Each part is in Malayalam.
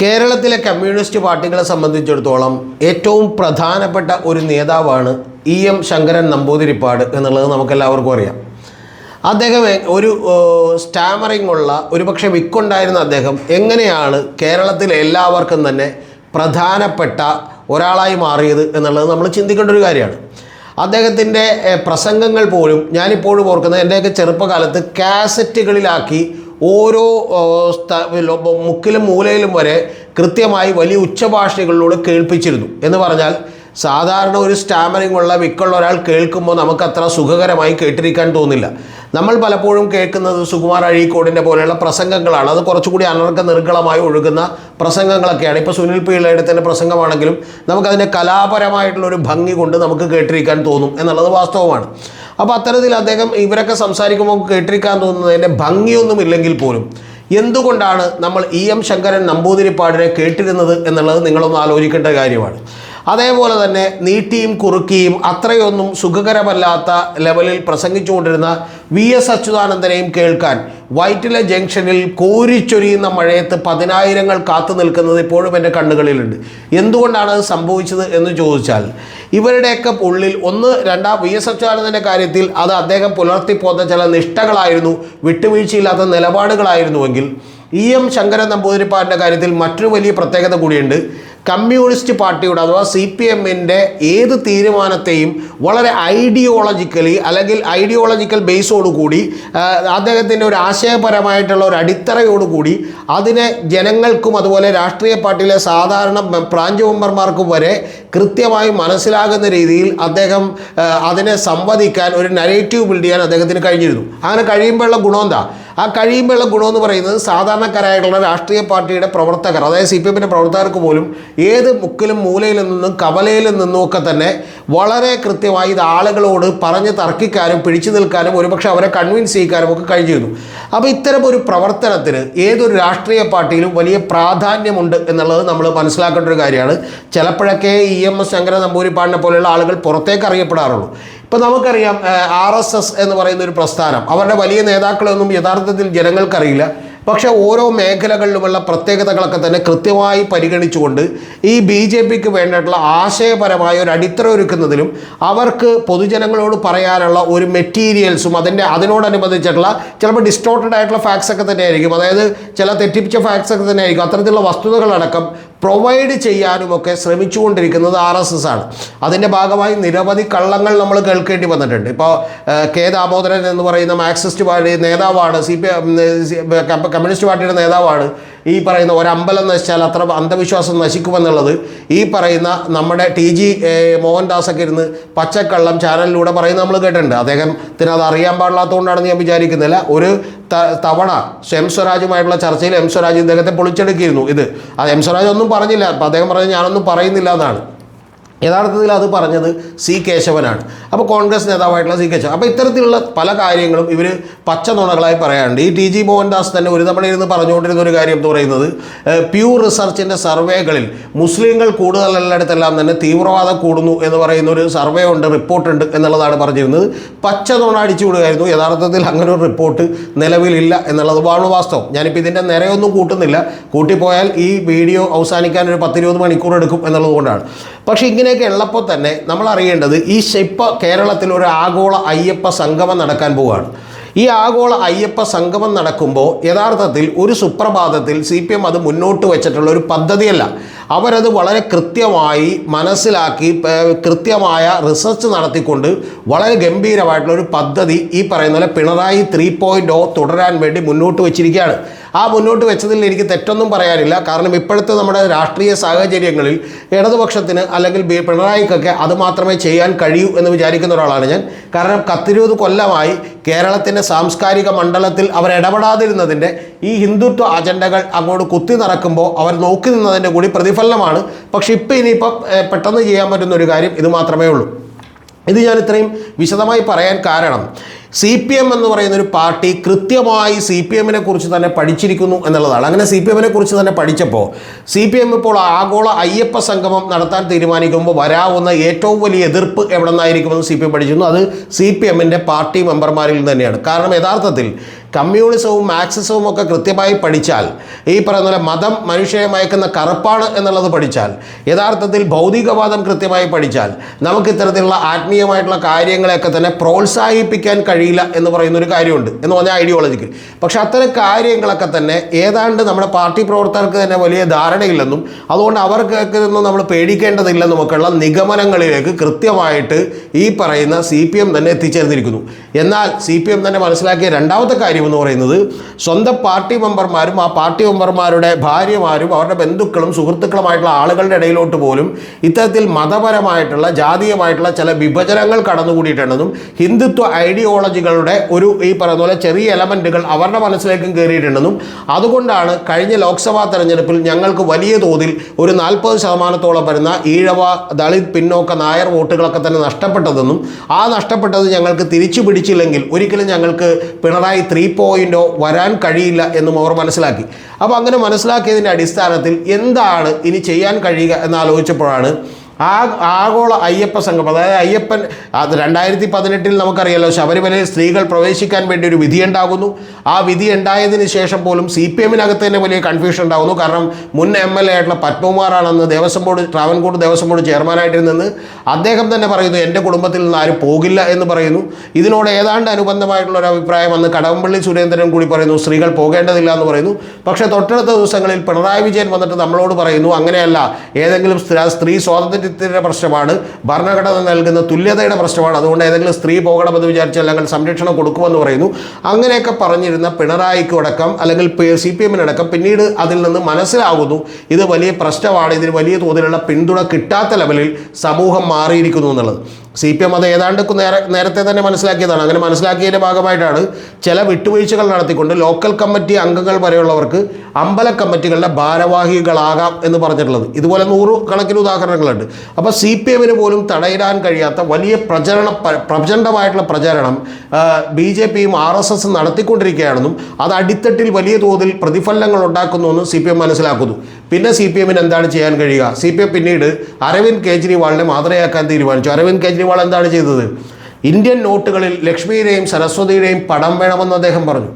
കേരളത്തിലെ കമ്മ്യൂണിസ്റ്റ് പാർട്ടികളെ സംബന്ധിച്ചിടത്തോളം ഏറ്റവും പ്രധാനപ്പെട്ട ഒരു നേതാവാണ് എം ശങ്കരൻ നമ്പൂതിരിപ്പാട് എന്നുള്ളത് നമുക്കെല്ലാവർക്കും അറിയാം. അദ്ദേഹം ഒരു സ്റ്റാമറിംഗ് ഉള്ള ഒരുപക്ഷെ വിക്കുണ്ടായിരുന്ന അദ്ദേഹം എങ്ങനെയാണ് കേരളത്തിലെ എല്ലാവർക്കും തന്നെ പ്രധാനപ്പെട്ട ഒരാളായി മാറിയത് എന്നുള്ളത് നമ്മൾ ചിന്തിക്കേണ്ട ഒരു കാര്യമാണ്. അദ്ദേഹത്തിൻ്റെ പ്രസംഗങ്ങൾ പോലും ഞാനിപ്പോഴും ഓർക്കുന്നത് എൻ്റെയൊക്കെ ചെറുപ്പകാലത്ത് കാസറ്റുകളിലാക്കി ഓരോ മുക്കിലും മൂലയിലും വരെ കൃത്യമായി വലിയ ഉച്ചഭാഷകളിലൂടെ കേൾപ്പിച്ചിരുന്നു. എന്ന് പറഞ്ഞാൽ സാധാരണ ഒരു സ്റ്റാമറിംഗ് ഉള്ള വിക്കുള്ള ഒരാൾ കേൾക്കുമ്പോൾ നമുക്കത്ര സുഖകരമായി കേട്ടിരിക്കാൻ തോന്നില്ല. നമ്മൾ പലപ്പോഴും കേൾക്കുന്നത് സുകുമാർ അഴീക്കോടിൻ്റെ പോലെയുള്ള പ്രസംഗങ്ങളാണ്. അത് കുറച്ചുകൂടി അനർഘ നിർഗ്ഗളമായി ഒഴുകുന്ന പ്രസംഗങ്ങളൊക്കെയാണ്. ഇപ്പോൾ സുനിൽ പിള്ളയുടെ തന്നെ പ്രസംഗമാണെങ്കിലും നമുക്കതിൻ്റെ കലാപരമായിട്ടുള്ളൊരു ഭംഗി കൊണ്ട് നമുക്ക് കേട്ടിരിക്കാൻ തോന്നും എന്നുള്ളത് വാസ്തവമാണ്. അപ്പോൾ അത്തരത്തിൽ അദ്ദേഹം ഇവരൊക്കെ സംസാരിക്കുമ്പോൾ കേട്ടിരിക്കാൻ തോന്നുന്നതിൻ്റെ ഭംഗിയൊന്നുമില്ലെങ്കിൽ പോലും എന്തുകൊണ്ടാണ് നമ്മൾ എം ശങ്കരൻ നമ്പൂതിരിപ്പാടിനെ കേട്ടിരുന്നത് എന്നുള്ളത് നിങ്ങളൊന്ന് ആലോചിക്കേണ്ട കാര്യമാണ്. അതേപോലെ തന്നെ നീട്ടിയും കുറുക്കിയും അത്രയൊന്നും സുഖകരമല്ലാത്ത ലെവലിൽ പ്രസംഗിച്ചുകൊണ്ടിരുന്ന VS അച്യുതാനന്ദനെയും കേൾക്കാൻ വൈറ്റില ജംഗ്ഷനിൽ കോരിച്ചൊരിയുന്ന മഴയത്ത് പതിനായിരങ്ങൾ കാത്തു നിൽക്കുന്നത് ഇപ്പോഴും എൻ്റെ കണ്ണുകളിലുണ്ട്. എന്തുകൊണ്ടാണ് അത് സംഭവിച്ചത് എന്ന് ചോദിച്ചാൽ ഇവരുടെയൊക്കെ ഉള്ളിൽ VS അച്യുതാനന്ദൻ്റെ കാര്യത്തിൽ അത് അദ്ദേഹം പുലർത്തിപ്പോന്ന ചില നിഷ്ഠകളായിരുന്നു, വിട്ടുവീഴ്ചയില്ലാത്ത നിലപാടുകളായിരുന്നുവെങ്കിൽ എം ശങ്കരൻ നമ്പൂതിരിപ്പാടിൻ്റെ കാര്യത്തിൽ മറ്റൊരു വലിയ പ്രത്യേകത കൂടിയുണ്ട്. കമ്മ്യൂണിസ്റ്റ് പാർട്ടിയുടെ അഥവാ CPMൻ്റെ ഏത് തീരുമാനത്തെയും വളരെ ഐഡിയോളജിക്കലി അല്ലെങ്കിൽ ഐഡിയോളജിക്കൽ ബേസോടുകൂടി അദ്ദേഹത്തിൻ്റെ ഒരു ആശയപരമായിട്ടുള്ള ഒരു അടിത്തറയോടുകൂടി അതിനെ ജനങ്ങൾക്കും അതുപോലെ രാഷ്ട്രീയ പാർട്ടിയിലെ സാധാരണ ബ്രാഞ്ച് മെമ്പർമാർക്കും വരെ കൃത്യമായി മനസ്സിലാകുന്ന രീതിയിൽ അദ്ദേഹം അതിനെ സംവദിക്കാൻ ഒരു നരേറ്റീവ് ബിൽഡ് ചെയ്യാൻ അദ്ദേഹത്തിന് കഴിഞ്ഞിരുന്നു. അങ്ങനെ കഴിയുമ്പോഴുള്ള ഗുണം എന്താ? ആ കഴിയുമ്പോഴുള്ള ഗുണമെന്ന് പറയുന്നത് സാധാരണക്കാരായിട്ടുള്ള രാഷ്ട്രീയ പാർട്ടിയുടെ പ്രവർത്തകർ, അതായത് CPMൻ്റെ പ്രവർത്തകർക്ക് പോലും ഏത് മുക്കിലും മൂലയിൽ നിന്നും കവലയിൽ നിന്നുമൊക്കെ തന്നെ വളരെ കൃത്യമായി ഇത് ആളുകളോട് പറഞ്ഞ് തർക്കിക്കാനും പിടിച്ചു നിൽക്കാനും ഒരുപക്ഷെ അവരെ കൺവിൻസ് ചെയ്യിക്കാനും ഒക്കെ കഴിഞ്ഞിരുന്നു. അപ്പോൾ ഇത്തരം ഒരു പ്രവർത്തനത്തിന് ഏതൊരു രാഷ്ട്രീയ പാർട്ടിയിലും വലിയ പ്രാധാന്യമുണ്ട് എന്നുള്ളത് നമ്മൾ മനസ്സിലാക്കേണ്ട ഒരു കാര്യമാണ്. ചിലപ്പോഴൊക്കെ EMS ശങ്കരൻ നമ്പൂതിരിപ്പാടിനെ പോലെയുള്ള ആളുകൾ പുറത്തേക്ക് അറിയപ്പെടാറുള്ളൂ. ഇപ്പോൾ നമുക്കറിയാം RSS എന്ന് പറയുന്ന ഒരു പ്രസ്ഥാനം, അവരുടെ വലിയ നേതാക്കളൊന്നും യഥാർത്ഥത്തിൽ ജനങ്ങൾക്കറിയില്ല. പക്ഷേ ഓരോ മേഖലകളിലുമുള്ള പ്രത്യേകതകളൊക്കെ തന്നെ കൃത്യമായി പരിഗണിച്ചുകൊണ്ട് ഈ BJPക്ക് വേണ്ടിയിട്ടുള്ള ആശയപരമായ ഒരു അടിത്തറ ഒരുക്കുന്നതിലും അവർക്ക് പൊതുജനങ്ങളോട് പറയാനുള്ള ഒരു മെറ്റീരിയൽസും അതിനോടനുബന്ധിച്ചിട്ടുള്ള ചിലപ്പോൾ ഡിസ്റ്റോർട്ടഡ് ആയിട്ടുള്ള ഫാക്ട്സ് ഒക്കെ തന്നെയായിരിക്കും, അതായത് ചില തെറ്റിപ്പിച്ച ഫാക്ട്സ് ഒക്കെ തന്നെയായിരിക്കും, അത്തരത്തിലുള്ള വസ്തുതകളടക്കം പ്രൊവൈഡ് ചെയ്യാനുമൊക്കെ ശ്രമിച്ചുകൊണ്ടിരിക്കുന്നത് RSS ആണ്. അതിൻ്റെ ഭാഗമായി നിരവധി കള്ളങ്ങൾ നമ്മൾ കേൾക്കേണ്ടി വന്നിട്ടുണ്ട്. ഇപ്പോൾ K ദാമോദരൻ എന്ന് പറയുന്ന മാർക്സിസ്റ്റ് പാർട്ടി നേതാവാണ്, കമ്മ്യൂണിസ്റ്റ് പാർട്ടിയുടെ നേതാവാണ് ഈ പറയുന്ന ഒരമ്പലം നശിച്ചാൽ അത്ര അന്ധവിശ്വാസം നശിക്കുമെന്നുള്ളത് ഈ പറയുന്ന നമ്മുടെ TG മോഹൻദാസൊക്കെ ഇരുന്ന് പച്ചക്കള്ളം ചാനലിലൂടെ പറയുന്നത് നമ്മൾ കേട്ടിട്ടുണ്ട്. അദ്ദേഹത്തിന് അത് അറിയാൻ പാടില്ലാത്തതുകൊണ്ടാണെന്ന് ഞാൻ വിചാരിക്കുന്നില്ല. ഒരു തവണ എം സ്വരാജുമായിട്ടുള്ള ചർച്ചയിൽ എം സ്വരാജ് ഇദ്ദേഹത്തെ പൊളിച്ചെടുക്കിയിരുന്നു. അത് എം സ്വരാജ് ഒന്നും പറഞ്ഞില്ല, അപ്പോൾ അദ്ദേഹം പറഞ്ഞു ഞാനൊന്നും പറയുന്നില്ല എന്നാണ്. യഥാർത്ഥത്തിൽ അത് പറഞ്ഞത് C കേശവനാണ്, അപ്പോൾ കോൺഗ്രസ് നേതാവായിട്ടുള്ള C കേശവൻ. അപ്പോൾ ഇത്തരത്തിലുള്ള പല കാര്യങ്ങളും ഇവർ പച്ച നുണകളായി പറയാറുണ്ട്. ഈ TG മോഹൻദാസ് തന്നെ ഒരു തവണ ഇരുന്ന് പറഞ്ഞുകൊണ്ടിരുന്ന ഒരു കാര്യം എന്ന് പറയുന്നത് പ്യൂ റിസർച്ചിൻ്റെ സർവേകളിൽ മുസ്ലിങ്ങൾ കൂടുതലുള്ളിടത്തെല്ലാം തന്നെ തീവ്രവാദം കൂടുന്നു എന്ന് പറയുന്ന ഒരു സർവേ ഉണ്ട്, റിപ്പോർട്ടുണ്ട് എന്നുള്ളതാണ് പറഞ്ഞിരുന്നത്. പച്ച നുണ അടിച്ചു വിടുകയായിരുന്നു. യഥാർത്ഥത്തിൽ അങ്ങനെ ഒരു റിപ്പോർട്ട് നിലവിലില്ല എന്നുള്ളത് വാസ്തവം. ഞാനിപ്പോൾ ഇതിൻ്റെ നിരയൊന്നും കൂട്ടുന്നില്ല, കൂട്ടിപ്പോയാൽ ഈ വീഡിയോ അവസാനിക്കാൻ ഒരു 10-20 മണിക്കൂർ എടുക്കും എന്നുള്ളത് കൊണ്ടാണ്. പക്ഷേ ഇങ്ങനെയൊക്കെ ഉള്ളപ്പോൾ തന്നെ നമ്മൾ അറിയേണ്ടത് ഇപ്പോൾ കേരളത്തിൽ ഒരു ആഗോള അയ്യപ്പ സംഗമം നടക്കാൻ പോവുകയാണ്. ഈ ആഗോള അയ്യപ്പ സംഗമം നടക്കുമ്പോൾ യഥാർത്ഥത്തിൽ ഒരു സുപ്രഭാതത്തിൽ CPM അത് മുന്നോട്ട് വെച്ചിട്ടുള്ള ഒരു പദ്ധതിയല്ല. അവരത് വളരെ കൃത്യമായി മനസ്സിലാക്കി കൃത്യമായ റിസർച്ച് നടത്തിക്കൊണ്ട് വളരെ ഗംഭീരമായിട്ടുള്ളൊരു പദ്ധതി ഈ പറയുന്ന പോലെ പിണറായി 3.0 തുടരാൻ വേണ്ടി മുന്നോട്ട് വെച്ചിരിക്കുകയാണ്. ആ മുന്നോട്ട് വെച്ചതിൽ എനിക്ക് തെറ്റൊന്നും പറയാനില്ല. കാരണം ഇപ്പോഴത്തെ നമ്മുടെ രാഷ്ട്രീയ സാഹചര്യങ്ങളിൽ ഇടതുപക്ഷത്തിന് അല്ലെങ്കിൽ പിണറായിക്കൊക്കെ അത് മാത്രമേ ചെയ്യാൻ കഴിയൂ എന്ന് വിചാരിക്കുന്ന ഒരാളാണ് ഞാൻ. കാരണം 10-20 കൊല്ലമായി കേരളത്തിൻ്റെ സാംസ്കാരിക മണ്ഡലത്തിൽ അവർ ഇടപെടാതിരുന്നതിൻ്റെ ഈ ഹിന്ദുത്വ അജണ്ടകൾ അങ്ങോട്ട് കുത്തി നടക്കുമ്പോൾ അവർ നോക്കി നിന്നതിൻ്റെ കൂടി പ്രതിഫലനമാണ്. പക്ഷെ ഇനിയിപ്പം പെട്ടെന്ന് ചെയ്യാൻ പറ്റുന്ന ഒരു കാര്യം ഇത് മാത്രമേ ഉള്ളൂ. ഇത് ഞാൻ ഇത്രയും വിശദമായി പറയാൻ കാരണം CPM എന്ന് പറയുന്നൊരു പാർട്ടി കൃത്യമായി CPMനെ കുറിച്ച് തന്നെ പഠിച്ചിരിക്കുന്നു എന്നുള്ളതാണ്. അങ്ങനെ CPMനെ കുറിച്ച് തന്നെ പഠിച്ചപ്പോൾ CPM ഇപ്പോൾ ആഗോള അയ്യപ്പ സംഗമം നടത്താൻ തീരുമാനിക്കുമ്പോൾ വരാവുന്ന ഏറ്റവും വലിയ എതിർപ്പ് എവിടെ നിന്നായിരിക്കുമെന്ന് CPM പഠിച്ചിരുന്നു. അത് CPMൻ്റെ പാർട്ടി മെമ്പർമാരിൽ തന്നെയാണ്. കാരണം യഥാർത്ഥത്തിൽ കമ്മ്യൂണിസവും മാർക്സിസവും ഒക്കെ കൃത്യമായി പഠിച്ചാൽ, ഈ പറയുന്ന പോലെ മതം മനുഷ്യരെ മയക്കുന്ന കറുപ്പാണ് എന്നുള്ളത് പഠിച്ചാൽ, യഥാർത്ഥത്തിൽ ഭൗതികവാദം കൃത്യമായി പഠിച്ചാൽ നമുക്ക് ഇത്തരത്തിലുള്ള ആത്മീയമായിട്ടുള്ള കാര്യങ്ങളെയൊക്കെ തന്നെ പ്രോത്സാഹിപ്പിക്കാൻ കഴിയില്ല എന്ന് പറയുന്നൊരു കാര്യമുണ്ട്, എന്ന് പറഞ്ഞാൽ ഐഡിയോളജിക്കൽ. പക്ഷെ അത്തരം കാര്യങ്ങളൊക്കെ തന്നെ ഏതാണ്ട് നമ്മുടെ പാർട്ടി പ്രവർത്തകർക്ക് തന്നെ വലിയ ധാരണയില്ലെന്നും അതുകൊണ്ട് അവർക്കൊക്കെ ഒന്നും നമ്മൾ പേടിക്കേണ്ടതില്ലെന്നും ഒക്കെയുള്ള നിഗമനങ്ങളിലേക്ക് കൃത്യമായിട്ട് ഈ പറയുന്ന CPM തന്നെ എത്തിച്ചേർന്നിരിക്കുന്നു. എന്നാൽ CPM തന്നെ മനസ്സിലാക്കിയ രണ്ടാമത്തെ കാര്യം എന്ന് പറയുന്നത്, സ്വന്തം പാർട്ടി മെമ്പർമാരും ആ പാർട്ടി മെമ്പർമാരുടെ ഭാര്യമാരും അവരുടെ ബന്ധുക്കളും സുഹൃത്തുക്കളുമായിട്ടുള്ള ആളുകളുടെ ഇടയിലോട്ട് പോലും ഇത്തരത്തിൽ മതപരമായിട്ടുള്ള ജാതീയമായിട്ടുള്ള ചില വിഭജനങ്ങൾ കടന്നുകൂടിയിട്ടുണ്ടെന്നും ഹിന്ദുത്വ ഐഡിയോളജികളുടെ ഈ പറയുന്ന പോലെ ചെറിയ എലമെൻറ്റുകൾ അവരുടെ മനസ്സിലേക്കും കയറിയിട്ടുണ്ടെന്നും അതുകൊണ്ടാണ് കഴിഞ്ഞ ലോക്സഭാ തെരഞ്ഞെടുപ്പിൽ ഞങ്ങൾക്ക് വലിയ തോതിൽ ഒരു 40% വരുന്ന ഈഴവ, ദളിത്, പിന്നോക്ക, നായർ വോട്ടുകളൊക്കെ തന്നെ നഷ്ടപ്പെട്ടതെന്നും ആ നഷ്ടപ്പെട്ടത് ഞങ്ങൾക്ക് തിരിച്ചു പിടിച്ചില്ലെങ്കിൽ ഒരിക്കലും ഞങ്ങൾക്ക് പിണറായി 3.0 വരാൻ കഴിയില്ല എന്നും അവർ മനസ്സിലാക്കി. അപ്പോൾ അങ്ങനെ മനസ്സിലാക്കിയതിൻ്റെ അടിസ്ഥാനത്തിൽ എന്താണ് ഇനി ചെയ്യാൻ കഴിയുക എന്നാലോചിച്ചപ്പോഴാണ് ആഗോള അയ്യപ്പ സംഘം, അതായത് അയ്യപ്പൻ, അത് 2018 നമുക്കറിയാലോ ശബരിമലയിൽ സ്ത്രീകൾ പ്രവേശിക്കാൻ വേണ്ടി ഒരു വിധി ഉണ്ടാകുന്നു. ആ വിധി ഉണ്ടായതിന് ശേഷം പോലും CPMനകത്ത് തന്നെ വലിയ കൺഫ്യൂഷൻ ഉണ്ടാകുന്നു. കാരണം മുൻ MLA ആയിട്ടുള്ള പത്മകുമാറാണെന്ന് ദേവസ്വം ബോർഡ്, ട്രാവൻകൂർ ദേവസ്വം ബോർഡ് ചെയർമാനായിട്ടിരുന്നത്. അദ്ദേഹം തന്നെ പറയുന്നു എൻ്റെ കുടുംബത്തിൽ നിന്ന് ആരും പോകില്ല എന്ന് പറയുന്നു. ഇതിനോട് ഏതാണ്ട് അനുബന്ധമായിട്ടുള്ള ഒരു അഭിപ്രായം അന്ന് കടകംപള്ളി സുരേന്ദ്രൻ കൂടി പറയുന്നു, സ്ത്രീകൾ പോകേണ്ടതില്ല എന്ന് പറയുന്നു. പക്ഷേ തൊട്ടടുത്ത ദിവസങ്ങളിൽ പിണറായി വിജയൻ വന്നിട്ട് നമ്മളോട് പറയുന്നു അങ്ങനെയല്ല, ഏതെങ്കിലും സ്ത്രീ സ്വാതന്ത്ര്യത്തിൻ്റെ പ്രശ്നമാണ്, ഭരണഘടന നൽകുന്ന തുല്യതയുടെ പ്രശ്നമാണ്, അതുകൊണ്ട് ഏതെങ്കിലും സ്ത്രീ പോകണമെന്ന് വിചാരിച്ചാൽ ഞങ്ങൾ സംരക്ഷണം കൊടുക്കുമെന്ന് പറയുന്നു. അങ്ങനെയൊക്കെ പറഞ്ഞിരുന്ന പിണറായിക്കും അടക്കം അല്ലെങ്കിൽ CPMനടക്കം പിന്നീട് അതിൽ നിന്ന് മനസ്സിലാകുന്നു ഇത് വലിയ പ്രശ്നമാണ്, ഇതിന് വലിയ തോതിലുള്ള പിന്തുണ കിട്ടാത്ത ലെവലിൽ സമൂഹം മാറിയിരിക്കുന്നു എന്നുള്ളത്. CPM അത് ഏതാണ്ട് നേരത്തെ തന്നെ മനസ്സിലാക്കിയതാണ്. അങ്ങനെ മനസ്സിലാക്കിയതിൻ്റെ ഭാഗമായിട്ടാണ് ചില വിട്ടുവീഴ്ചകൾ നടത്തിക്കൊണ്ട് ലോക്കൽ കമ്മിറ്റി അംഗങ്ങൾ വരെയുള്ളവർക്ക് അമ്പല കമ്മിറ്റികളുടെ ഭാരവാഹികളാകാം എന്ന് പറഞ്ഞിട്ടുള്ളത്. ഇതുപോലെ 100 കണക്കിന് ഉദാഹരണങ്ങളുണ്ട്. അപ്പോൾ CPMന് പോലും തടയിടാൻ കഴിയാത്ത വലിയ പ്രചണ്ഡമായിട്ടുള്ള പ്രചരണം BJPയും RSS നടത്തിക്കൊണ്ടിരിക്കുകയാണെന്നും അത് അടിത്തട്ടിൽ വലിയ തോതിൽ പ്രതിഫലനങ്ങൾ ഉണ്ടാക്കുന്നുവെന്നും CPM മനസ്സിലാക്കുന്നു. പിന്നെ CPMന് എന്താണ് ചെയ്യാൻ കഴിയുക? CPM പിന്നീട് അരവിന്ദ് കെജ്രിവാളിനെ മാതൃകയാക്കാൻ തീരുമാനിച്ചു. അരവിന്ദ് കെജ്രിവാൾ എന്താണ് ചെയ്തത്? ഇന്ത്യൻ നോട്ടുകളിൽ ലക്ഷ്മിയുടെയും സരസ്വതിയുടെയും പടം വേണമെന്ന് അദ്ദേഹം പറഞ്ഞു.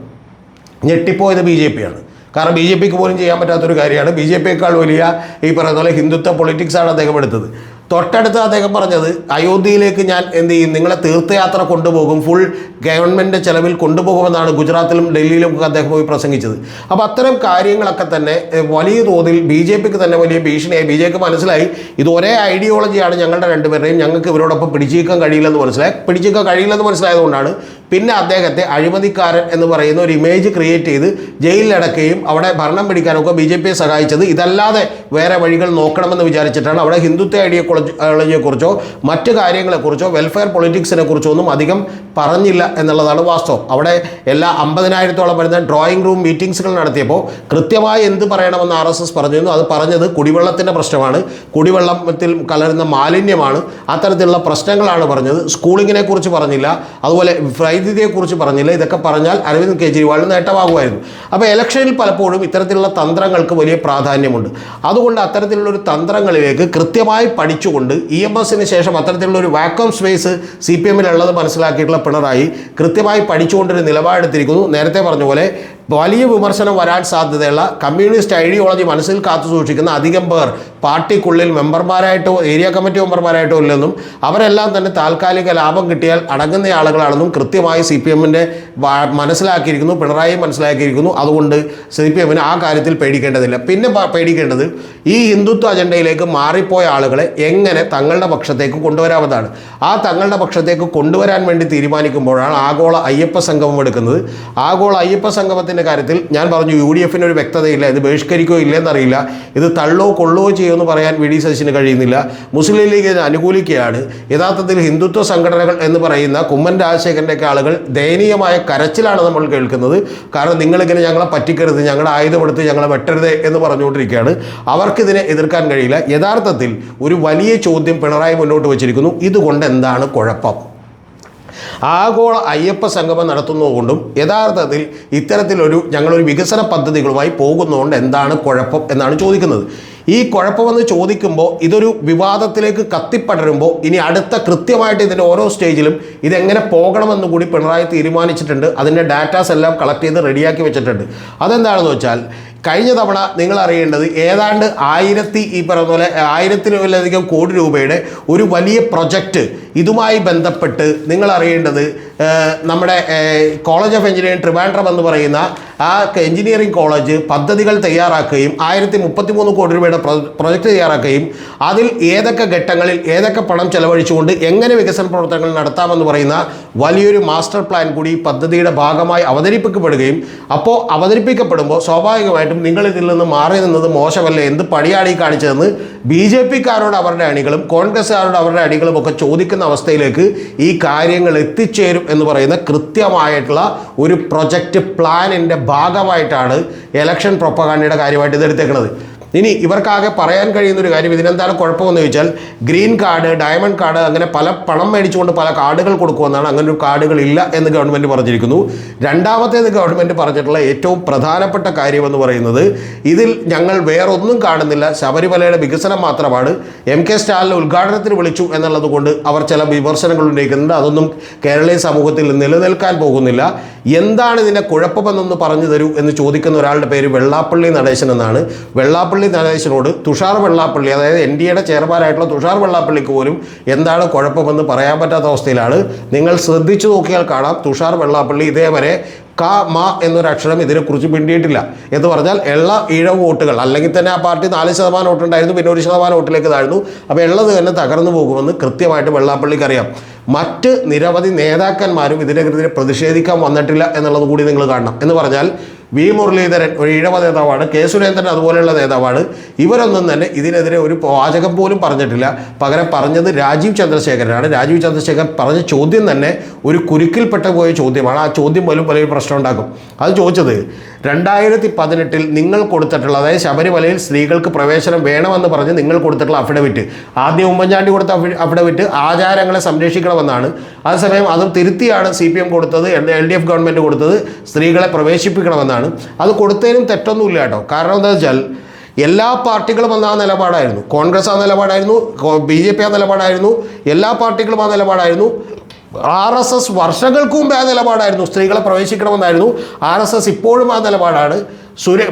ഞെട്ടിപ്പോയത് BJPയാണ്. കാരണം BJPക്ക് പോലും ചെയ്യാൻ പറ്റാത്തൊരു കാര്യമാണ്. BJPയേക്കാൾ വലിയ ഈ പറയുന്ന പോലെ ഹിന്ദുത്വ പൊളിറ്റിക്സാണ് അദ്ദേഹം എടുത്തത്. തൊട്ടടുത്ത് അദ്ദേഹം പറഞ്ഞത് അയോധ്യയിലേക്ക് ഞാൻ എന്ത് ചെയ്യും, നിങ്ങളെ തീർത്ഥയാത്ര കൊണ്ടുപോകും, ഫുൾ ഗവൺമെൻറ് ചെലവിൽ കൊണ്ടുപോകുമെന്നാണ് ഗുജറാത്തിലും ഡൽഹിയിലും ഒക്കെ അദ്ദേഹം പോയി പ്രസംഗിച്ചത്. അപ്പോൾ അത്തരം കാര്യങ്ങളൊക്കെ തന്നെ വലിയ തോതിൽ BJPക്ക് തന്നെ വലിയ ഭീഷണിയായി. BJPക്ക് മനസ്സിലായി ഇത് ഒരേ ഐഡിയോളജിയാണ് ഞങ്ങളുടെ രണ്ടുപേരുടെയും, ഞങ്ങൾക്ക് ഇവരോടൊപ്പം പിടിച്ചേക്കാൻ കഴിയില്ലെന്ന് മനസ്സിലായതുകൊണ്ടാണ് പിന്നെ അദ്ദേഹത്തെ അഴിമതിക്കാരൻ എന്ന് പറയുന്ന ഒരു ഇമേജ് ക്രിയേറ്റ് ചെയ്ത് ജയിലിലടക്കുകയും അവിടെ ഭരണം പിടിക്കാനൊക്കെ BJPയെ സഹായിച്ചത്. ഇതല്ലാതെ വേറെ വഴികൾ നോക്കണമെന്ന് വിചാരിച്ചിട്ടാണ്. അവിടെ ഹിന്ദുത്വ ഐഡിയോളജിയെക്കുറിച്ചോ മറ്റു കാര്യങ്ങളെക്കുറിച്ചോ വെൽഫെയർ പൊളിറ്റിക്സിനെ കുറിച്ചോ ഒന്നും അധികം പറഞ്ഞില്ല എന്നുള്ളതാണ് വാസ്തവം. അവിടെ എല്ലാ 50,000-ഓളം വരുന്ന ഡ്രോയിങ് റൂം മീറ്റിംഗ്സുകൾ നടത്തിയപ്പോൾ കൃത്യമായി എന്ത് പറയണമെന്ന് RSS പറഞ്ഞിരുന്നു. അത് പറഞ്ഞത് കുടിവെള്ളത്തിൻ്റെ പ്രശ്നമാണ്, കുടിവെള്ളത്തിൽ കലരുന്ന മാലിന്യമാണ്, അത്തരത്തിലുള്ള പ്രശ്നങ്ങളാണ് പറഞ്ഞത്. സ്കൂളിങ്ങിനെ കുറിച്ച് പറഞ്ഞില്ല, അതുപോലെ വൈദ്യുതിയെക്കുറിച്ച് പറഞ്ഞില്ല. ഇതൊക്കെ പറഞ്ഞാൽ അരവിന്ദ് കെജ്രിവാളിന് നേട്ടമാകുമായിരുന്നു. അപ്പോൾ ഇലക്ഷനിൽ പലപ്പോഴും ഇത്തരത്തിലുള്ള തന്ത്രങ്ങൾക്ക് വലിയ പ്രാധാന്യമുണ്ട്. അതുകൊണ്ട് അത്തരത്തിലുള്ളൊരു തന്ത്രങ്ങളിലേക്ക് കൃത്യമായി പഠിച്ചുകൊണ്ട് EMSന് ശേഷം അത്തരത്തിലുള്ള ഒരു വാക്വം സ്പേസ് CPMലുള്ളത് മനസ്സിലാക്കിയിട്ടുള്ള പിണറായി കൃത്യമായി പഠിച്ചുകൊണ്ടൊരു നിലപാടെടുത്തിരിക്കുന്നു. നേരത്തെ പറഞ്ഞ പോലെ വലിയ വിമർശനം വരാൻ സാധ്യതയുള്ള കമ്മ്യൂണിസ്റ്റ് ഐഡിയോളജി മനസ്സിൽ കാത്തു സൂക്ഷിക്കുന്ന അധികം പേർ പാർട്ടിക്കുള്ളിൽ മെമ്പർമാരായിട്ടോ ഏരിയ കമ്മിറ്റി മെമ്പർമാരായിട്ടോ ഇല്ലെന്നും അവരെല്ലാം തന്നെ താൽക്കാലിക ലാഭം കിട്ടിയാൽ അടങ്ങുന്ന ആളുകളാണെന്നും കൃത്യമായി CPMൻ്റെ മനസ്സിലാക്കിയിരിക്കുന്നു, പിണറായി മനസ്സിലാക്കിയിരിക്കുന്നു. അതുകൊണ്ട് CPMന് ആ കാര്യത്തിൽ പേടിക്കേണ്ടതില്ല. പിന്നെ പേടിക്കേണ്ടത് ഈ ഹിന്ദുത്വ അജണ്ടയിലേക്ക് മാറിപ്പോയ ആളുകളെ എങ്ങനെ തങ്ങളുടെ പക്ഷത്തേക്ക് കൊണ്ടുവരാവുന്നതാണ്. ആ തങ്ങളുടെ പക്ഷത്തേക്ക് കൊണ്ടുവരാൻ വേണ്ടി തീരുമാനിക്കുമ്പോഴാണ് ആഗോള അയ്യപ്പ സംഗമം എടുക്കുന്നത്. ആഗോള അയ്യപ്പ സംഗമത്തിൻ്റെ കാര്യത്തിൽ ഞാൻ പറഞ്ഞു UDFന് ഒരു വ്യക്തതയില്ല, ഇത് ബഹിഷ്കരിക്കോ ഇല്ലെന്നറിയില്ല, ഇത് തള്ളോ കൊള്ളോ ചെയ്യുമെന്ന് പറയാൻ VD സതീശന് കഴിയുന്നില്ല. മുസ്ലിം ലീഗ് ഇതിനെ അനുകൂലിക്കുകയാണ്. യഥാർത്ഥത്തിൽ ഹിന്ദുത്വ സംഘടനകൾ എന്ന് പറയുന്ന കുമ്മൻ രാജശേഖരൻ്റെയൊക്കെ ആളുകൾ ദയനീയമായ കരച്ചിലാണ് നമ്മൾ കേൾക്കുന്നത്. കാരണം നിങ്ങളിങ്ങനെ ഞങ്ങളെ പറ്റിക്കരുത്, ഞങ്ങളുടെ ആയുധമെടുത്ത് ഞങ്ങളെ വെട്ടരുത് എന്ന് പറഞ്ഞുകൊണ്ടിരിക്കുകയാണ്. അവർക്കിതിനെ എതിർക്കാൻ കഴിയില്ല. യഥാർത്ഥത്തിൽ ഒരു വലിയ ചോദ്യം പിണറായി മുന്നോട്ട് വച്ചിരിക്കുന്നു, ഇതുകൊണ്ട് എന്താണ് കുഴപ്പം? ആഗോള അയ്യപ്പ സംഗമം നടത്തുന്നതുകൊണ്ടും യഥാർത്ഥത്തിൽ ഇത്തരത്തിലൊരു ഞങ്ങളൊരു വികസന പദ്ധതികളുമായി പോകുന്നതുകൊണ്ട് എന്താണ് കുഴപ്പം എന്നാണ് ചോദിക്കുന്നത്. ഈ കുഴപ്പമെന്ന് ചോദിക്കുമ്പോൾ ഇതൊരു വിവാദത്തിലേക്ക് കത്തിപ്പടരുമ്പോൾ ഇനി അടുത്ത കൃത്യമായിട്ട് ഇതിൻ്റെ ഓരോ സ്റ്റേജിലും ഇതെങ്ങനെ പോകണമെന്ന് കൂടി പിണറായി തീരുമാനിച്ചിട്ടുണ്ട്. അതിൻ്റെ ഡാറ്റാസ് എല്ലാം കളക്ട് ചെയ്ത് റെഡിയാക്കി വെച്ചിട്ടുണ്ട്. അതെന്താണെന്ന് വെച്ചാൽ കഴിഞ്ഞ തവണ നിങ്ങൾ അറിയേണ്ടത് ഏതാണ്ട് ഈ പറഞ്ഞ പോലെ 1000-ലധികം കോടി രൂപയുടെ ഒരു വലിയ പ്രൊജക്റ്റ് ഇതുമായി ബന്ധപ്പെട്ട് നിങ്ങൾ അറിയേണ്ടത് നമ്മുടെ കോളേജ് ഓഫ് എഞ്ചിനീയറിംഗ് ട്രിവാൻഡ്രം എന്ന് പറയുന്ന ആ എഞ്ചിനീയറിംഗ് കോളേജ് പദ്ധതികൾ തയ്യാറാക്കുകയും 1033 കോടി രൂപയുടെ പ്രൊജക്റ്റ് തയ്യാറാക്കുകയും അതിൽ ഏതൊക്കെ ഘട്ടങ്ങളിൽ ഏതൊക്കെ പണം ചെലവഴിച്ചുകൊണ്ട് എങ്ങനെ വികസന പ്രവർത്തനങ്ങൾ നടത്താമെന്ന് പറയുന്ന വലിയൊരു മാസ്റ്റർ പ്ലാൻ കൂടി ഈ പദ്ധതിയുടെ ഭാഗമായി അവതരിപ്പിക്കപ്പെടുകയും അപ്പോൾ അവതരിപ്പിക്കപ്പെടുമ്പോൾ സ്വാഭാവികമായിട്ടും നിങ്ങൾ ഇതിൽ നിന്ന് മാറി നിന്നത് മോശമല്ലേ, എന്ത് പണിയാണ് ഈ കാണിച്ചതെന്ന് BJP-ക്കാരോട് അവരുടെ അണികളും കോൺഗ്രസ്സുകാരോട് അവരുടെ അണികളും ഒക്കെ ചോദിക്കുന്ന അവസ്ഥയിലേക്ക് ഈ കാര്യങ്ങൾ എത്തിച്ചേരും എന്ന് പറയുന്ന കൃത്യമായിട്ടുള്ള ഒരു പ്രൊജക്റ്റ് പ്ലാനിൻ്റെ ഭാഗമായിട്ടാണ് ഇലക്ഷൻ പ്രൊപ്പഗാൻഡയുടെ കാര്യമായിട്ട് ഇതെടുത്തേക്കുന്നത്. ഇനി ഇവർക്കാകെ പറയാൻ കഴിയുന്നൊരു കാര്യം, ഇതിനെന്താണ് കുഴപ്പമെന്ന് ചോദിച്ചാൽ ഗ്രീൻ കാർഡ്, ഡയമണ്ട് കാർഡ്, അങ്ങനെ പല പണം മേടിച്ചുകൊണ്ട് പല കാർഡുകൾ കൊടുക്കുമെന്നാണ്. അങ്ങനെ ഒരു കാർഡുകൾ ഇല്ല എന്ന് ഗവൺമെൻറ് പറഞ്ഞിരിക്കുന്നു. രണ്ടാമത്തേത് ഗവൺമെൻറ് പറഞ്ഞിട്ടുള്ള ഏറ്റവും പ്രധാനപ്പെട്ട കാര്യമെന്ന് പറയുന്നത് ഇതിൽ ഞങ്ങൾ വേറൊന്നും കാണുന്നില്ല, ശബരിമലയുടെ വികസനം മാത്രമാണ്. MK സ്റ്റാലിനെ ഉദ്ഘാടനത്തിന് വിളിച്ചു എന്നുള്ളത് കൊണ്ട് അവർ ചില വിമർശനങ്ങൾ ഉന്നയിക്കുന്നുണ്ട്. അതൊന്നും കേരളീയ സമൂഹത്തിൽ നിലനിൽക്കാൻ പോകുന്നില്ല. എന്താണ് ഇതിൻ്റെ കുഴപ്പമെന്നൊന്ന് പറഞ്ഞു തരൂ എന്ന് ചോദിക്കുന്ന ഒരാളുടെ പേര് വെള്ളാപ്പള്ളി നടേശൻ എന്നാണ്. വെള്ളാപ്പള്ളി നടേശനോട് തുഷാർ വെള്ളാപ്പള്ളി, അതായത് NDAയുടെ ചെയർമാനായിട്ടുള്ള തുഷാർ വെള്ളാപ്പള്ളിക്ക് പോലും എന്താണ് കുഴപ്പമെന്ന് പറയാൻ പറ്റാത്ത അവസ്ഥയിലാണ്. നിങ്ങൾ ശ്രദ്ധിച്ചു നോക്കിയാൽ കാണാം, തുഷാർ വെള്ളാപ്പള്ളി ഇതേവരെ എന്നൊരക്ഷരം ഇതിനെക്കുറിച്ച് മിണ്ടിയിട്ടില്ല. എന്ന് പറഞ്ഞാൽ ഈഴവ് വോട്ടുകൾ, അല്ലെങ്കിൽ തന്നെ ആ പാർട്ടി 4% വോട്ടുണ്ടായിരുന്നു, പിന്നെ 1% വോട്ടിലേക്ക് താഴ്ന്നു. അപ്പോൾ ഉള്ളത് തന്നെ തകർന്നു പോകുമെന്ന് കൃത്യമായിട്ട് വെള്ളാപ്പള്ളിക്ക് അറിയാം. മറ്റ് നിരവധി നേതാക്കന്മാരും ഇതിനെതിരെ പ്രതിഷേധിക്കാൻ വന്നിട്ടില്ല എന്നുള്ളത് കൂടി നിങ്ങൾ കാണണം. എന്ന് പറഞ്ഞാൽ വി മുരളീധരൻ ഒരു ഈഴവ നേതാവാണ്, കെ സുരേന്ദ്രൻ അതുപോലെയുള്ള നേതാവാണ്. ഇവരൊന്നും തന്നെ ഇതിനെതിരെ ഒരു വാചകം പോലും പറഞ്ഞിട്ടില്ല. പകരം പറഞ്ഞത് രാജീവ് ചന്ദ്രശേഖരനാണ്. രാജീവ് ചന്ദ്രശേഖരൻ പറഞ്ഞ ചോദ്യം തന്നെ ഒരു കുരുക്കിൽപ്പെട്ട പോയ ചോദ്യമാണ്. ആ ചോദ്യം പോലും വലിയൊരു പ്രശ്നം ഉണ്ടാക്കും. അത് ചോദിച്ചത് 2018 നിങ്ങൾ കൊടുത്തിട്ടുള്ള, അതായത് ശബരിമലയിൽ സ്ത്രീകൾക്ക് പ്രവേശനം വേണമെന്ന് പറഞ്ഞ് നിങ്ങൾ കൊടുത്തിട്ടുള്ള അഫിഡവിറ്റ്, ആദ്യം ഉമ്മൻചാണ്ടി കൊടുത്ത അഫിഡവിറ്റ് ആചാരങ്ങളെ സംരക്ഷിക്കണമെന്നാണ്. അതേസമയം അത് തിരുത്തിയാണ് CPM കൊടുത്തത്, LDF ഗവൺമെൻറ് കൊടുത്തത് സ്ത്രീകളെ പ്രവേശിപ്പിക്കണമെന്നാണ്. അത് കൊടുത്തതിനും തെറ്റൊന്നുമില്ല കേട്ടോ. കാരണം എന്താ വെച്ചാൽ എല്ലാ പാർട്ടികളും ആ നിലപാടായിരുന്നു. കോൺഗ്രസ് ആ നിലപാടായിരുന്നു, BJP ആ നിലപാടായിരുന്നു, എല്ലാ പാർട്ടികളും ആ നിലപാടായിരുന്നു. RSS വർഷങ്ങൾക്ക് മുമ്പേ ആ നിലപാടായിരുന്നു, സ്ത്രീകളെ പ്രവേശിക്കണമെന്നായിരുന്നു. RSS ഇപ്പോഴും ആ നിലപാടാണ്.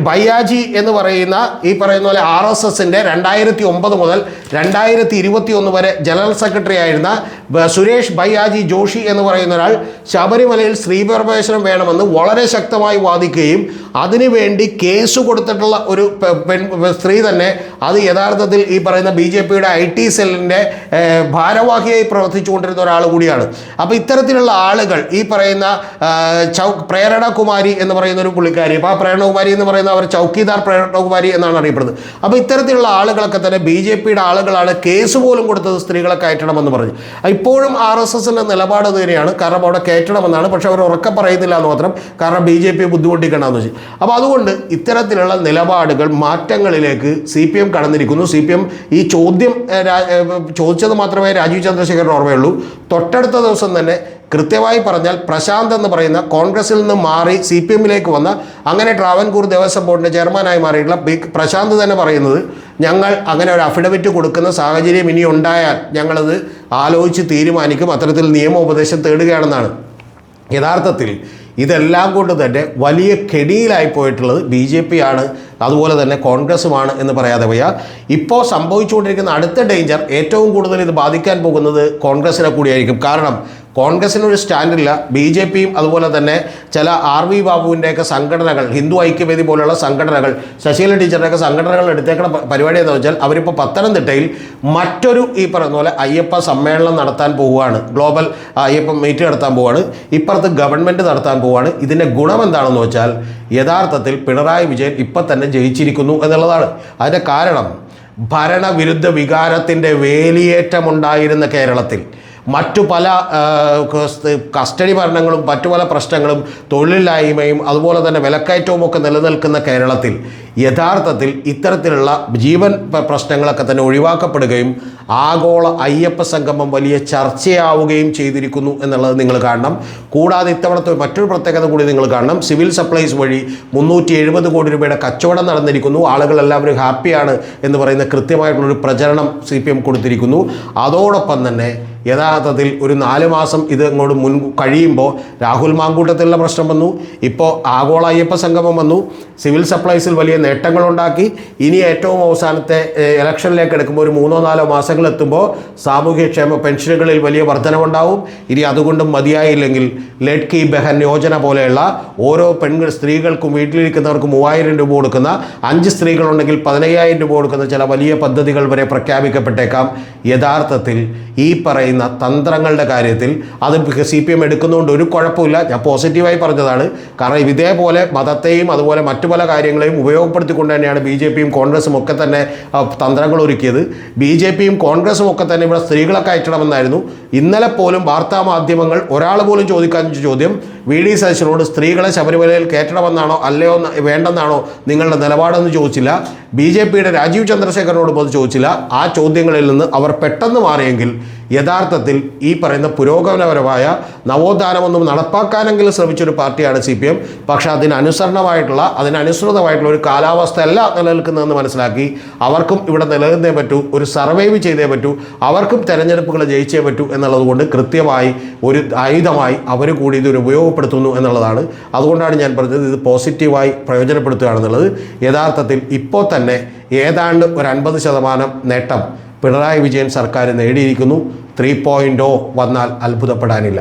ബയ്യാജി എന്ന് പറയുന്ന ഈ പറയുന്ന പോലെ RSSൻ്റെ 2009 മുതൽ 2021 വരെ ജനറൽ സെക്രട്ടറി ആയിരുന്ന സുരേഷ് ബയ്യാജി ജോഷി എന്ന് പറയുന്ന ഒരാൾ ശബരിമലയിൽ സ്ത്രീ പ്രവേശനം വേണമെന്ന് വളരെ ശക്തമായി വാദിക്കുകയും അതിനുവേണ്ടി കേസ് കൊടുത്തിട്ടുള്ള ഒരു സ്ത്രീ തന്നെ അത് യഥാർത്ഥത്തിൽ ഈ പറയുന്ന BJPയുടെ IT സെല്ലിൻ്റെ ഭാരവാഹിയായി പ്രവർത്തിച്ചുകൊണ്ടിരുന്ന ഒരാൾ കൂടിയാണ്. അപ്പോൾ ഇത്തരത്തിലുള്ള ആളുകൾ ഈ പറയുന്ന പ്രേരണ കുമാരി എന്ന് പറയുന്ന ഒരു പുള്ളിക്കാരി, അപ്പോൾ ആ പ്രേരണ കുമാരി എന്ന് പറയുന്ന അവർ ചൗക്കിദാർ പ്രേരണകുമാരി എന്നാണ് അറിയപ്പെടുന്നത്. അപ്പോൾ ഇത്തരത്തിലുള്ള ആളുകളൊക്കെ തന്നെ BJPയുടെ ആളുകളാണ് കേസ് പോലും കൊടുത്തത് സ്ത്രീകളെ കയറ്റണമെന്ന് പറഞ്ഞ്. ഇപ്പോഴും RSSൻ്റെ നിലപാട് തന്നെയാണ്. കാരണം അവിടെ കയറ്റണമെന്നാണ്, പക്ഷെ അവർ ഉറക്കം പറയുന്നില്ല എന്ന് മാത്രം. കാരണം BJP ബുദ്ധിമുട്ടിക്കണമെന്ന് വെച്ച്. അപ്പോൾ അതുകൊണ്ട് ഇത്തരത്തിലുള്ള നിലപാടുകൾ മാറ്റങ്ങളിലേക്ക് CPM കടന്നിരിക്കുന്നു. CPM ഈ ചോദ്യം ചോദിച്ചത് മാത്രമേ രാജീവ് ചന്ദ്രശേഖരൻ ഓർമ്മയുള്ളൂ. തൊട്ടടുത്ത ദിവസം തന്നെ കൃത്യമായി പറഞ്ഞാൽ പ്രശാന്ത് എന്ന് പറയുന്ന കോൺഗ്രസിൽ നിന്ന് മാറി CPMലേക്ക് വന്ന, അങ്ങനെ ട്രാവൻകൂർ ദേവസ്വം ബോർഡിൻ്റെ ചെയർമാനായി മാറിയിട്ടുള്ള പ്രശാന്ത് തന്നെ പറയുന്നത്, ഞങ്ങൾ അങ്ങനെ ഒരു അഫിഡവിറ്റ് കൊടുക്കുന്ന സാഹചര്യം ഇനി ഉണ്ടായാൽ ഞങ്ങളത് ആലോചിച്ച് തീരുമാനിക്കും, അത്തരത്തിൽ നിയമോപദേശം തേടുകയാണെന്നാണ്. യഥാർത്ഥത്തിൽ ഇതെല്ലാം കൊണ്ട് തന്നെ വലിയ കെണിയിലായി പോയിട്ടുള്ളത് BJP ആണ്, അതുപോലെ തന്നെ കോൺഗ്രസുമാണ് എന്ന് പറയാതെ വയ്യ. ഇപ്പോൾ സംഭവിച്ചുകൊണ്ടിരിക്കുന്ന അടുത്ത ഡേഞ്ചർ, ഏറ്റവും കൂടുതൽ ഇത് ബാധിക്കാൻ പോകുന്നത് കോൺഗ്രസിനെ കൂടിയായിരിക്കും. കാരണം കോൺഗ്രസിനൊരു സ്റ്റാൻഡില്ല. BJPയും അതുപോലെ തന്നെ ചില RV ബാബുവിൻ്റെയൊക്കെ സംഘടനകൾ, ഹിന്ദു ഐക്യവേദി പോലുള്ള സംഘടനകൾ, ശശീല ടീച്ചറുടെയൊക്കെ സംഘടനകൾ എടുത്തേക്കുന്ന പരിപാടി എന്ന് വെച്ചാൽ അവരിപ്പോൾ പത്തനംതിട്ടയിൽ മറ്റൊരു ഈ പറയുന്ന പോലെ അയ്യപ്പ സമ്മേളനം നടത്താൻ പോവുകയാണ്. ഗ്ലോബൽ അയ്യപ്പ മീറ്റ് നടത്താൻ പോവുകയാണ്. ഇപ്പുറത്ത് ഗവൺമെൻറ് നടത്താൻ പോവുകയാണ്. ഇതിൻ്റെ ഗുണം എന്താണെന്ന് വെച്ചാൽ യഥാർത്ഥത്തിൽ പിണറായി വിജയൻ ഇപ്പം തന്നെ ജയിച്ചിരിക്കുന്നു എന്നുള്ളതാണ്. അതിൻ്റെ കാരണം ഭരണവിരുദ്ധ വികാരത്തിൻ്റെ വേലിയേറ്റമുണ്ടായിരുന്ന കേരളത്തിൽ മറ്റു പല കസ്റ്റഡി ഭരണങ്ങളും മറ്റു പല പ്രശ്നങ്ങളും തൊഴിലില്ലായ്മയും അതുപോലെ തന്നെ വിലക്കയറ്റവും ഒക്കെ നിലനിൽക്കുന്ന കേരളത്തിൽ യഥാർത്ഥത്തിൽ ഇത്തരത്തിലുള്ള ജീവൻ പ്രശ്നങ്ങളൊക്കെ തന്നെ ഒഴിവാക്കപ്പെടുകയും ആഗോള അയ്യപ്പ സംഗമം വലിയ ചർച്ചയാവുകയും ചെയ്തിരിക്കുന്നു എന്നുള്ളത് നിങ്ങൾ കാണണം. കൂടാതെ ഇത്തവണത്തെ മറ്റൊരു പ്രത്യേകത കൂടി നിങ്ങൾ കാണണം. സിവിൽ സപ്ലൈസ് വഴി 370 കോടി രൂപയുടെ കച്ചവടം നടന്നിരിക്കുന്നു. ആളുകൾ എല്ലാവരും ഹാപ്പിയാണ് എന്ന് പറയുന്ന കൃത്യമായിട്ടുള്ളൊരു പ്രചരണം CPM കൊടുത്തിരിക്കുന്നു. അതോടൊപ്പം തന്നെ യഥാർത്ഥത്തിൽ ഒരു 4 മാസം ഇത് അങ്ങോട്ട് കഴിയുമ്പോൾ രാഹുൽ മാങ്കൂട്ടത്തിലുള്ള പ്രശ്നം വന്നു, ഇപ്പോൾ ആഗോള അയ്യപ്പ സംഗമം വന്നു, സിവിൽ സപ്ലൈസിൽ വലിയ നേട്ടങ്ങളുണ്ടാക്കി. ഇനി ഏറ്റവും അവസാനത്തെ ഇലക്ഷനിലേക്ക് എടുക്കുമ്പോൾ ഒരു 3-4 മാസങ്ങൾ എത്തുമ്പോൾ സാമൂഹ്യക്ഷേമ പെൻഷനുകളിൽ വലിയ വർധനവുണ്ടാവും. ഇനി അതുകൊണ്ടും മതിയായില്ലെങ്കിൽ ലഡ്കി ബഹൻ യോജന പോലെയുള്ള ഓരോ സ്ത്രീകൾക്കും വീട്ടിലിരിക്കുന്നവർക്ക് 3000 രൂപ കൊടുക്കുന്ന, 5 സ്ത്രീകളുണ്ടെങ്കിൽ 15000 രൂപ കൊടുക്കുന്ന ചില വലിയ പദ്ധതികൾ വരെ പ്രഖ്യാപിക്കപ്പെട്ടേക്കാം. യഥാർത്ഥത്തിൽ ഈ പറയുന്ന തന്ത്രങ്ങളുടെ കാര്യത്തിൽ അത് CPM എടുക്കുന്നതുകൊണ്ട് ഒരു കുഴപ്പമില്ല. ഞാൻ പോസിറ്റീവായി പറഞ്ഞതാണ്. കാരണം ഇതേപോലെ മതത്തെയും അതുപോലെ മറ്റു പല കാര്യങ്ങളെയും ഉപയോഗപ്പെടുത്തിക്കൊണ്ട് തന്നെയാണ് BJPയും കോൺഗ്രസും ഒക്കെ തന്നെ തന്ത്രങ്ങൾ ഒരുക്കിയത്. BJPയും കോൺഗ്രസും ഒക്കെ തന്നെ ഇവിടെ സ്ത്രീകളെ കയറ്റണമെന്നായിരുന്നു. ഇന്നലെ പോലും വാർത്താ മാധ്യമങ്ങൾ ഒരാൾ പോലും ചോദിക്കാൻ ചോദ്യം VD സതീശനോട് സ്ത്രീകളെ ശബരിമലയിൽ കയറ്റണമെന്നാണോ അല്ലയോ വേണ്ടെന്നാണോ നിങ്ങളുടെ നിലപാടെന്ന് ചോദിച്ചില്ല. BJPയുടെ രാജീവ് ചന്ദ്രശേഖരനോട് പോലും ചോദിച്ചില്ല. ആ ചോദ്യങ്ങളിൽ നിന്ന് അവർ പെട്ടെന്ന് മാറിയെങ്കിൽ യഥാർത്ഥത്തിൽ ഈ പറയുന്ന പുരോഗമനപരമായ നവോത്ഥാനമൊന്നും നടപ്പാക്കാനെങ്കിലും ശ്രമിച്ചൊരു പാർട്ടിയാണ് CPM. പക്ഷേ അതിനനുസൃതമായിട്ടുള്ള ഒരു കാലാവസ്ഥ അല്ല നിലനിൽക്കുന്നതെന്ന് മനസ്സിലാക്കി അവർക്കും ഇവിടെ നിലനിന്നേ പറ്റൂ, ഒരു സർവൈവ് ചെയ്തേ പറ്റൂ, അവർക്കും തെരഞ്ഞെടുപ്പുകൾ ജയിച്ചേ പറ്റൂ എന്നുള്ളത് കൊണ്ട് കൃത്യമായി ഒരു ആയുധമായി അവർ കൂടി ഇതൊരു ഉപയോഗപ്പെടുത്തുന്നു എന്നുള്ളതാണ്. അതുകൊണ്ടാണ് ഞാൻ പറഞ്ഞത് ഇത് പോസിറ്റീവായി പ്രയോജനപ്പെടുത്തുകയാണെന്നുള്ളത്. യഥാർത്ഥത്തിൽ ഇപ്പോൾ തന്നെ ഏതാണ്ട് ഒരു 50% നേട്ടം പിണറായി വിജയൻ സർക്കാർ നേടിയിരിക്കുന്നു. 3.0 വന്നാൽ അത്ഭുതപ്പെടാനില്ല.